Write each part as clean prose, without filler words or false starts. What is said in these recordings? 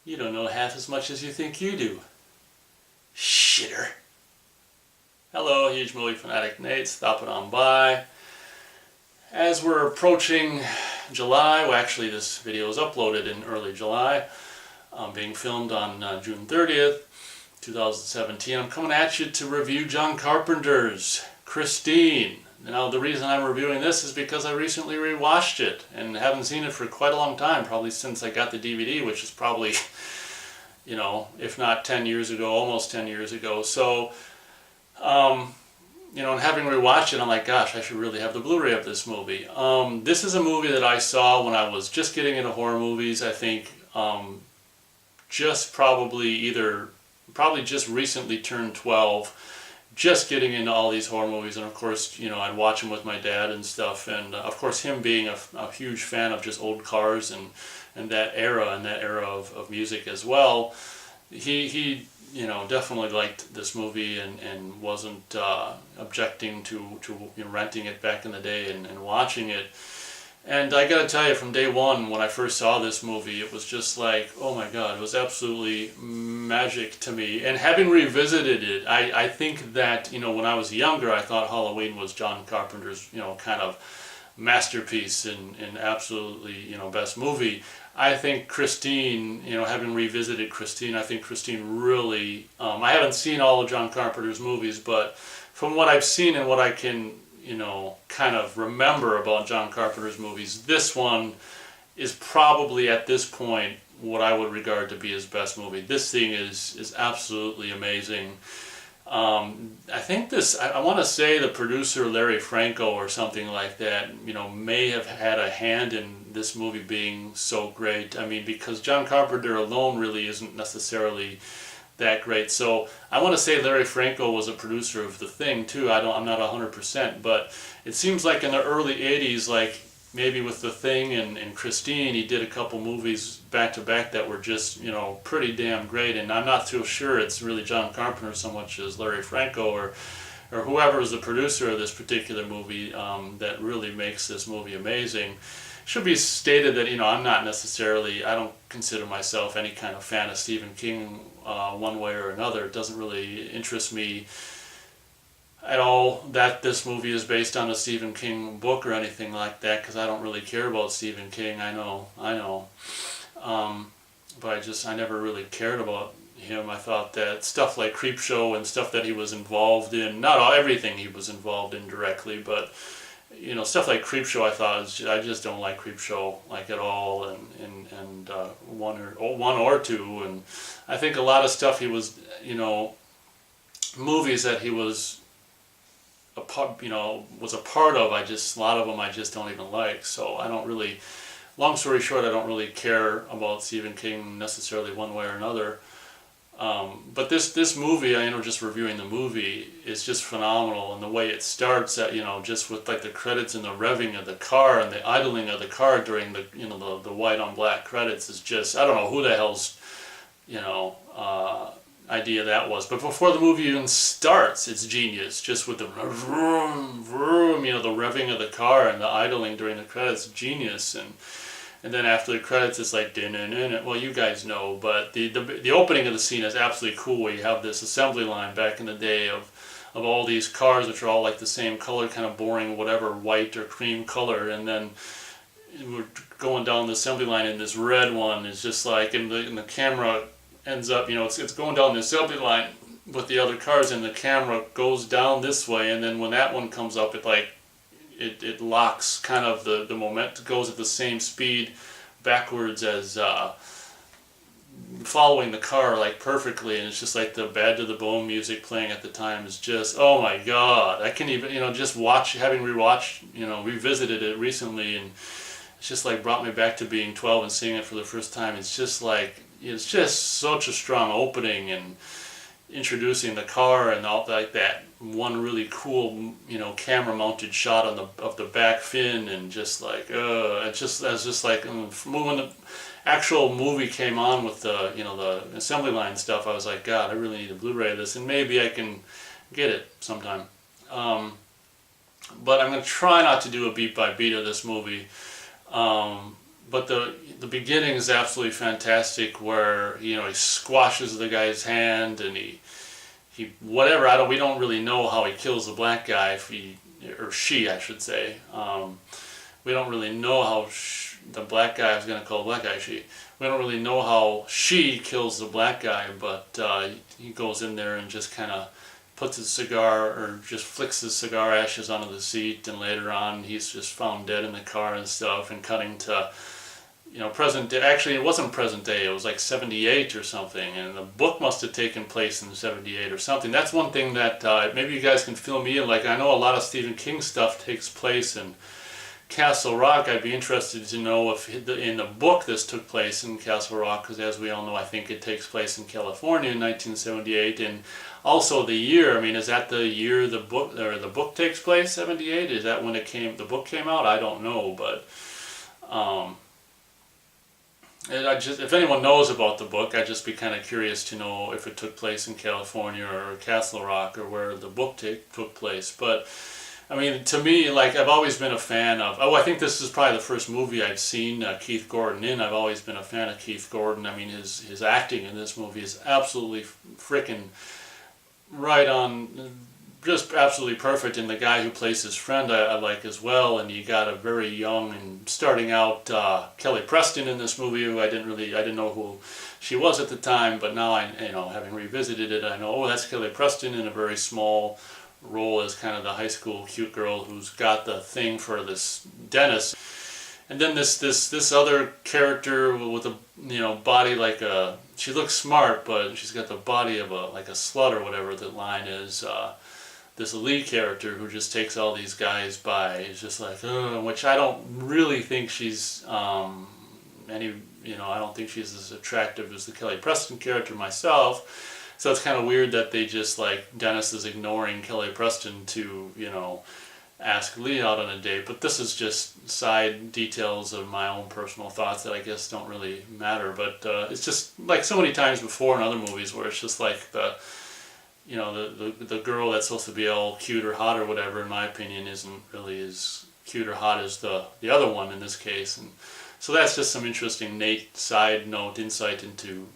You don't know half as much as you think you do. Shitter. Hello, huge movie fanatic Nate, stopping on by. As we're approaching July, well actually this video is uploaded in early July, being filmed on June 30th, 2017. I'm coming at you to review John Carpenter's Christine. Now the reason I'm reviewing this is because I recently rewatched it and haven't seen it for quite a long time, probably since I got the DVD, which is probably, you know, if not 10 years ago, almost 10 years ago. So, you know, and having rewatched it, I'm like, gosh, I should really have the Blu-ray of this movie. This is a movie that I saw when I was just getting into horror movies. I think just probably just recently turned 12, just getting into all these horror movies. And of course, you know, I'd watch them with my dad and stuff. And of course, him being a huge fan of just old cars and that era of music as well, he you know, definitely liked this movie and wasn't objecting to you know, renting it back in the day and watching it. And I gotta tell you, from day one, when I first saw this movie, it was just like, oh my god, it was absolutely magic to me. And having revisited it, I think that, you know, when I was younger, I thought Halloween was John Carpenter's, you know, kind of masterpiece and absolutely, you know, best movie. I think Christine, you know, having revisited Christine, I think Christine really, I haven't seen all of John Carpenter's movies, but from what I've seen and what I can, you know, kind of remember about John Carpenter's movies, this one is probably at this point what I would regard to be his best movie. This thing is absolutely amazing. I think this, I want to say the producer Larry Franco or something like that, you know, may have had a hand in this movie being so great. I mean, because John Carpenter alone really isn't necessarily that great. So I want to say Larry Franco was a producer of The Thing too. I'm not 100%, but it seems like in the early 80s, like maybe with The Thing and Christine, he did a couple movies back to back that were just, you know, pretty damn great. And I'm not too sure it's really John Carpenter so much as Larry Franco or whoever is the producer of this particular movie that really makes this movie amazing. Should be stated that, you know, I'm not necessarily, I don't consider myself any kind of fan of Stephen King one way or another. It doesn't really interest me at all that this movie is based on a Stephen King book or anything like that, because I don't really care about Stephen King. I know. But I never really cared about him. I thought that stuff like Creepshow and stuff that he was involved in, not everything he was involved in directly, but you know, stuff like Creepshow, I thought I just don't like Creepshow like at all, and one or two, and I think a lot of stuff he was, you know, movies that he was a part of, a lot of them I just don't even like. So I don't really, long story short, I don't really care about Stephen King necessarily one way or another. But this movie, you know, just reviewing the movie is just phenomenal, and the way it starts, at, you know, just with like the credits and the revving of the car and the idling of the car during the, you know, the white on black credits is just, I don't know who the hell's, you know, idea that was, but before the movie even starts, it's genius, just with the vroom vroom, you know, the revving of the car and the idling during the credits, genius. And then after the credits, it's like, well, you guys know, but the opening of the scene is absolutely cool, where you have this assembly line back in the day of all these cars, which are all like the same color, kind of boring, whatever, white or cream color, and then we're going down the assembly line, and this red one is just like, and the camera ends up, you know, it's going down the assembly line with the other cars, and the camera goes down this way, and then when that one comes up, it locks kind of the moment, goes at the same speed backwards as following the car like perfectly, and it's just like the Bad to the Bone music playing at the time is just, oh my god, I can even, you know, just having rewatched, you know, revisited it recently, and it's just like brought me back to being 12 and seeing it for the first time. It's just like, it's just such a strong opening, and introducing the car and all like that one really cool, you know, camera mounted shot of the back fin, and just like it's just like when the actual movie came on with the, you know, the assembly line stuff, I was like, God, I really need a Blu-ray of this, and maybe I can get it sometime. But I'm gonna try not to do a beat by beat of this movie. but the beginning is absolutely fantastic, where you know he squashes the guy's hand, and he whatever, we don't really know how he kills the black guy, if he or she I should say. We don't really know how the black guy, I was going to call the black guy she. We don't really know how she kills the black guy, but he goes in there and just kind of puts his cigar, or just flicks his cigar ashes onto the seat, and later on he's just found dead in the car and stuff, and cutting to, you know, present day. Actually, it wasn't present day, it was like 78 or something, and the book must have taken place in 78 or something. That's one thing that maybe you guys can fill me in. Like, I know a lot of Stephen King stuff takes place in Castle Rock. I'd be interested to know if in the book this took place in Castle Rock, because as we all know, I think it takes place in California in 1978, and also the year. I mean, is that the year the book takes place, 78? Is that when the book came out? I don't know, but if anyone knows about the book, I'd just be kind of curious to know if it took place in California or Castle Rock, or where the book took place. But I mean, to me, like, I've always been a fan of, I think this is probably the first movie I've seen Keith Gordon in. I've always been a fan of Keith Gordon. I mean, his acting in this movie is absolutely freaking right on, just absolutely perfect. And the guy who plays his friend I like as well. And you got a very young and starting out Kelly Preston in this movie, who I didn't know who she was at the time, but now having revisited it, I know, oh, that's Kelly Preston in a very small role as kind of the high school cute girl who's got the thing for this dentist. And then this other character with a body like a, she looks smart, but she's got the body of like a slut, or whatever the line is. This lead character who just takes all these guys by, is just like, which I don't really think she's I don't think she's as attractive as the Kelly Preston character myself. So it's kind of weird that they just, like, Dennis is ignoring Kelly Preston to, ask Lee out on a date. But this is just side details of my own personal thoughts that I guess don't really matter. But it's just like so many times before in other movies, where it's just like the girl that's supposed to be all cute or hot or whatever, in my opinion, isn't really as cute or hot as the other one in this case. And so that's just some interesting side note insight into,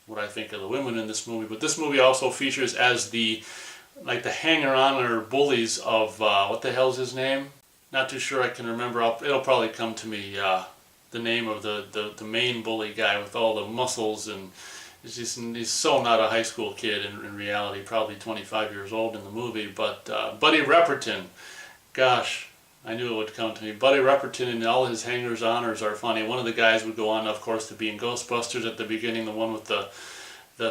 what I think of the women in this movie. But this movie also features as the hanger-on or bullies of, what the hell's his name? Not too sure I can remember. It'll probably come to me, the name of the main bully guy with all the muscles, and he's so not a high school kid in reality, probably 25 years old in the movie. But Buddy Repperton, gosh, I knew it would come to me. Buddy Repperton and all his hangers-oners are funny. One of the guys would go on, of course, to be in Ghostbusters at the beginning, the one with the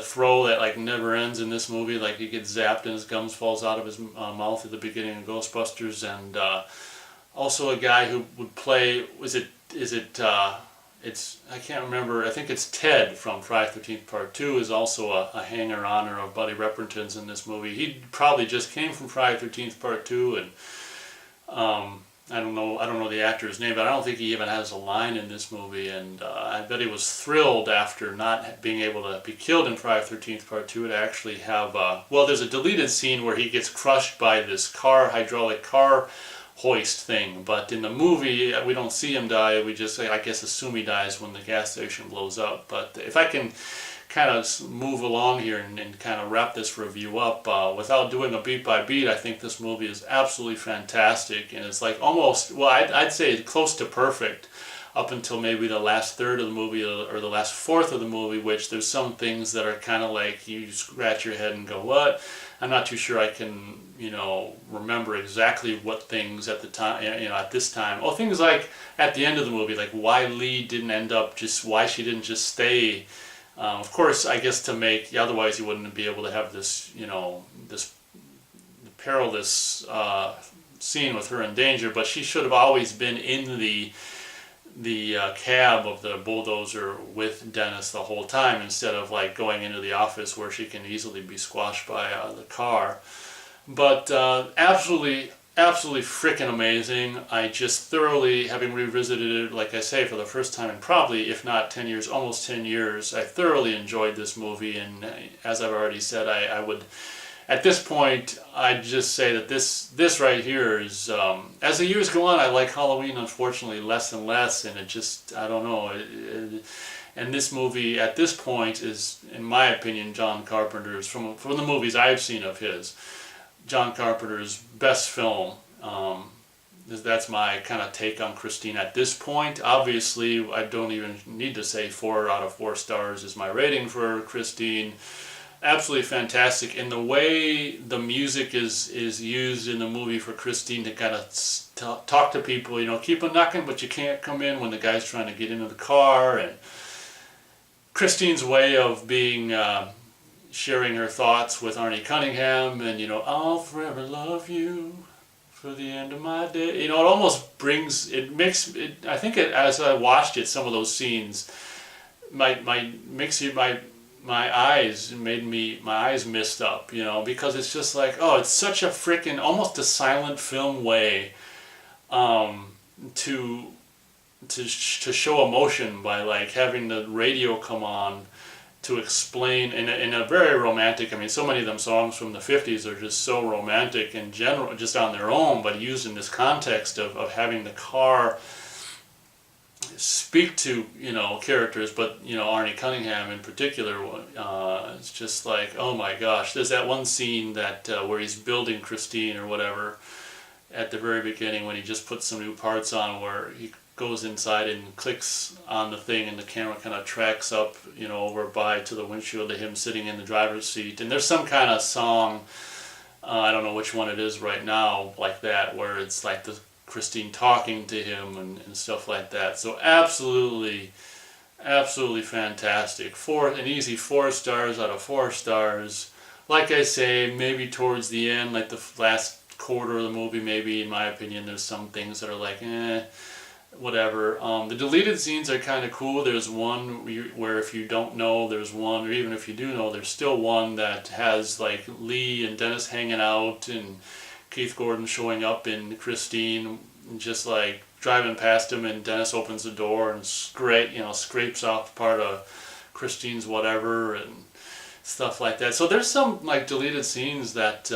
throw that like never ends in this movie. Like, he gets zapped and his gums falls out of his mouth at the beginning of Ghostbusters. And also a guy who would play, I can't remember, I think it's Ted from Friday the 13th Part 2 is also a hanger-oner of Buddy Repperton's in this movie. He probably just came from Friday the 13th Part 2, and I don't know the actor's name, but I don't think he even has a line in this movie. And I bet he was thrilled, after not being able to be killed in Friday the 13th Part 2, to actually have, there's a deleted scene where he gets crushed by this hydraulic car hoist thing. But in the movie, we don't see him die. We just, I guess, assume he dies when the gas station blows up. But if I can kind of move along here and kind of wrap this review up without doing a beat by beat, I think this movie is absolutely fantastic, and it's like almost, I'd say close to perfect up until maybe the last third of the movie, or the last fourth of the movie, which there's some things that are kind of like you scratch your head and go, what? I'm not too sure I can remember exactly what things at the time, at this time. Oh, things like at the end of the movie, like why Lee didn't end up why she didn't just stay. Of course, I guess to make, otherwise you wouldn't be able to have this, this perilous scene with her in danger. But she should have always been in the cab of the bulldozer with Dennis the whole time, instead of like going into the office where she can easily be squashed by the car. But absolutely freaking amazing. I just thoroughly, having revisited it, like I say, for the first time in probably, if not 10 years, almost 10 years, I thoroughly enjoyed this movie. And as I've already said, I would at this point, I'd just say that this right here is, as the years go on, I like Halloween unfortunately less and less, and it just, I don't know. And this movie at this point is, in my opinion, John Carpenter's, from the movies I've seen of his, John Carpenter's best film. That's my kind of take on Christine at this point. Obviously, I don't even need to say 4 out of 4 stars is my rating for Christine. Absolutely fantastic. And the way the music is used in the movie for Christine to kind of talk to people, you know, keep on knocking, but you can't come in, when the guy's trying to get into the car. And Christine's way of being, sharing her thoughts with Arnie Cunningham, and, you know, I'll forever love you for the end of my day. You know, it almost brings, it makes it, I think it, as I watched it, some of those scenes my eyes missed up, you know, because it's just like, oh, it's such a freaking, almost a silent film way to show emotion, by like having the radio come on to explain in a very romantic, I mean, so many of them songs from the 50s are just so romantic in general, just on their own, but used in this context of having the car speak to, you know, characters, but, you know, Arnie Cunningham in particular, it's just like, oh my gosh. There's that one scene that where he's building Christine or whatever at the very beginning, when he just puts some new parts on, where he goes inside and clicks on the thing, and the camera kind of tracks up, you know, over by to the windshield of him sitting in the driver's seat. And there's some kind of song, I don't know which one it is right now, like that, where it's like the Christine talking to him and stuff like that. So absolutely fantastic. An easy 4 stars out of 4 stars. Like I say, maybe towards the end, like the last quarter of the movie, maybe, in my opinion, there's some things that are like, whatever. The deleted scenes are kind of cool. There's one where, if you don't know, there's one, or even if you do know, there's still one that has like Lee and Dennis hanging out, and Keith Gordon showing up in Christine, and just like driving past him, and Dennis opens the door and scrapes off part of Christine's whatever and stuff like that. So there's some like deleted scenes that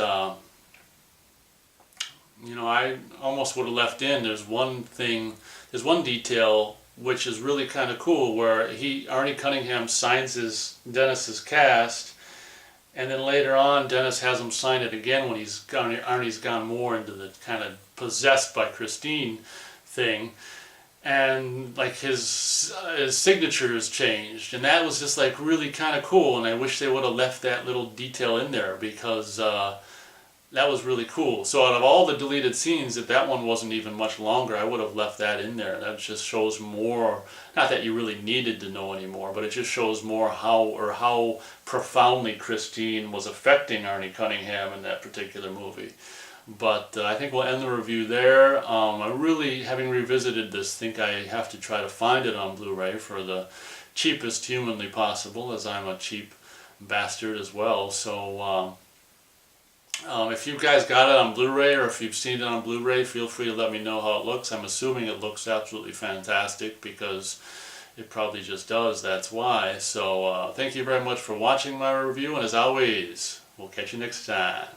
you know, I almost would have left in. There's one detail which is really kind of cool, where Arnie Cunningham signs Dennis's cast, and then later on Dennis has him sign it again when Arnie's gone more into the kind of possessed by Christine thing, and like his signature has changed, and that was just like really kind of cool. And I wish they would have left that little detail in there, because that was really cool. So out of all the deleted scenes, if that one wasn't even much longer, I would have left that in there. That just shows more, not that you really needed to know anymore, but it just shows more how profoundly Christine was affecting Arnie Cunningham in that particular movie. But I think we'll end the review there. I really, having revisited this, think I have to try to find it on Blu-ray for the cheapest humanly possible, as I'm a cheap bastard as well. So if you guys got it on Blu-ray, or if you've seen it on Blu-ray, feel free to let me know how it looks. I'm assuming it looks absolutely fantastic, because it probably just does, that's why. So thank you very much for watching my review, and as always, we'll catch you next time.